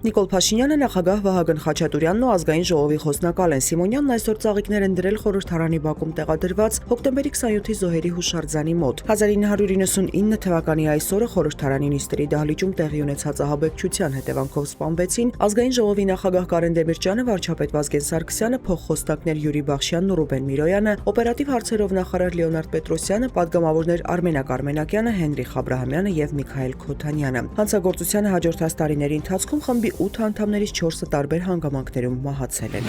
Նիկոլ Փաշինյանը, նախագահ Վահագն Խաչատուրյանն ու ազգային ժողովի խոսնակ Ալեն Սիմոնյանն այսօր ծաղիկներ են դրել խորհրդարանի բակում տեղադրված հոկտեմբերի 27-ի զոհերի հուշարձանի մոտ։ 1999 թվականի այսօրը խորհրդարանի նիստերի դահլիճում տեղի ունեցած ահաբեկչության հետևանքով սպանվեցին ազգային ժողովի նախագահ Կարեն Դեմիրճյանը, վարչապետ Վազգեն Սարգսյանը, փոխխոսնակներ Յուրի Բախշյանն ու Ռուբեն Միրոյանը, օպերատիվ հարցերով նախարար Լեոնարդ Պետրոսյանը, պատգամավորներ Արմենակ Արմենակյանը, Հենրիխ Աբրահամյանը եւ Միքայել Քոթանյանը։ Հանցագործությանը հաջորդած տարիների ընթացքում խմբի 8 անդամներից 4-ը տարբեր հանգամանքներում մահացել են։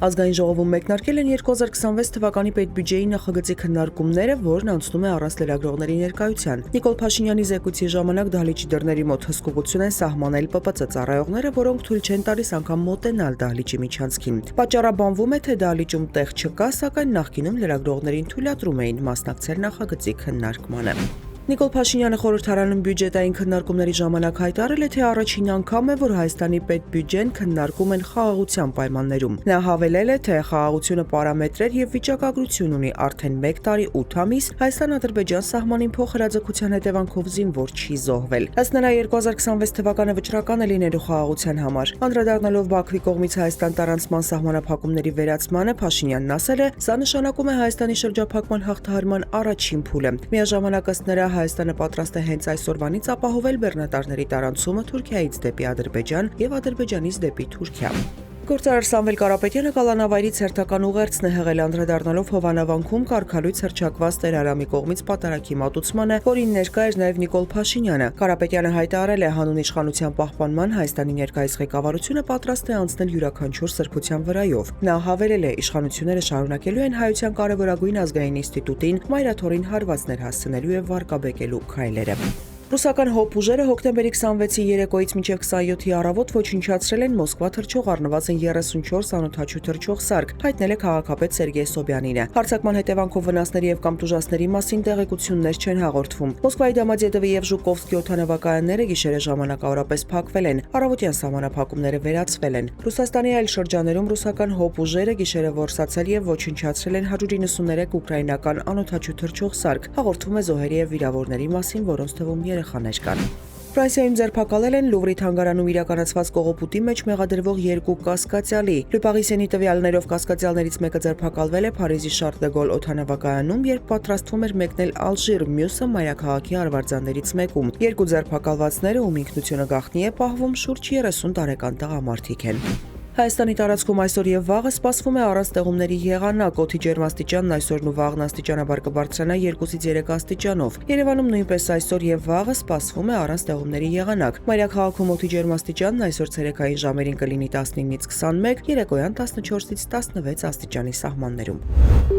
Ազգային ժողովում մեկնարկել են 2026 թվականի պետբյուջեի նախագծի քննարկումները, որն անցնում է առանց լրագրողների ներկայության։ Նիկոլ Փաշինյանի զեկույցի ժամանակ դահլիճի դռների մոտ հսկողություն են սահմանել ՊՊԾ ծառայողները, որոնք թույլ չեն տալիս անգամ մոտենալ դահլիճի միջանցքին։ Պատճառաբանվում է, թե դահլիճում տեղ չկա, սակայն նախկինում լրագրողներին թույլատրում էին մասնակցել նախագծի քննարկմանը։ Նիկոլ Փաշինյանը խորհրդարանում բյուջետային քննարկումների ժամանակ հայտարարել է, թե առաջին անգամ է, որ Հայաստանի պետբյուջեն քննարկում են խաղաղության պայմաններում։ Նա հավելել է, թե խաղաղությունը պարամետրեր եւ վիճակագրություն ունի, արդեն 1 տարի 8 ամիս Հայաստան-Ադրբեջան սահմանին փոխհրաձգության հետևանքով զինվոր չի զոհվել։ Ըստ նրա 2026 թվականը վճռական է լինելու խաղաղության համար։ Անդրադառնալով Բաքվի կողմից Հայաստան տարանցման սահմանափակումների վերացմանը, Փաշինյանն ասել է, սա նշանակում է Հայաստանի շրջափակման հաղթահարման առաջին փուլը։ Միաժամանակ ըստ նրա Հայաստանը պատրաստ է հենց այսօրվանից ապահովել բեռնատարների տարանցումը Թուրքիայից դեպի Ադրբեջան եւ Ադրբեջանից դեպի Թուրքիա։ Գործարար Սամվել Կարապետյանը Կալանավայրից հերթական ուղերձն է հղել, անդրադառնալով Հովանավանքում կարգալույց հռչակված Տեր Արամի կողմից պատարագի մատուցմանը, որին ներկա էր նաև Նիկոլ Փաշինյանը։ Կարապետյանը հայտարարել է, հանուն իշխանության պահպանման Հայաստանի ներկայիս ղեկավարությունը պատրաստ է անցնել յուրաքանչյուր սրբության վրայով։ Նա հավելել է, իշխանությունները շարունակելու են Հայության կարևորագույն ազգային ինստիտուտին մայրաթորին հարվածներ հասցնելու եւ վարկաբեկելու քայլերը։ Ռուսական հոբ ուժերը հոկտեմբերի 26-ի երեկոյից մինչև 27-ի առավոտ ոչնչացրել են Մոսկվա թռչող առնվազն 34 անօդաչու թռչող սարք, հայտնել է քաղաքապետ Սերգեյ Սոբյանինը։ Հարձակման հետևանքով վնասների եւ կամ տուժածների մասին տեղեկություններ չեն հաղորդվում։ Մոսկվայի Դոմոդեդովի եւ Ժուկովսկի օդանավակայանները գիշերը ժամանակավորապես փակվել են, առավոտյան սահմանափակումները վերացվել են։ Ռուսաստանի այլ շրջաներում ռուսական հոբ ուժերը գիշերը որսացել եւ ոչնչացրել են 193 ուկրաինական անօդաչու թռչող սարք։ Հաղորդվում է զոհերի եւ վիրավորների մասին, որոնց թվում երեխաներ կան։ Ֆրանսիայում ձերբակալել են Լուվրի թանգարանում իրականացված կողոպուտի մեջ մեղադրվող 2 կասկածյալի։ Le Parisien-ի տվյալներով կասկածյալներից մեկը ձերբակալվել է Փարիզի Շարլ դե Գոլ օդանավակայանում, երբ պատրաստվում էր մեկնել Ալժիր, մյուսը մայրաքաղաքի արվարձաններից մեկում։ 2 ձերբակալվածները, ում ինքնությունը գաղտնի է պահվում, շուրջ 30 տարեկան տղամարդիկ են։ Հայաստանի տարածքում այսօր եւ վաղը սպասվում է առանց տեղումների եղանակ, օդի ջերմաստիճանն այսօրն ու վաղն աստիճանաբար կբարձրանա 2-ից 3 աստիճանով։ Երևանում նույնպես այսօր եւ վաղը սպասվում է առանց տեղումների եղանակ։ Մայրաքաղաքում օդի ջերմաստիճանն այսօր ցերեկային ժամերին կլինի 19-ից 21, երեկոյան 14-ից 16 աստիճանի սահմաններում։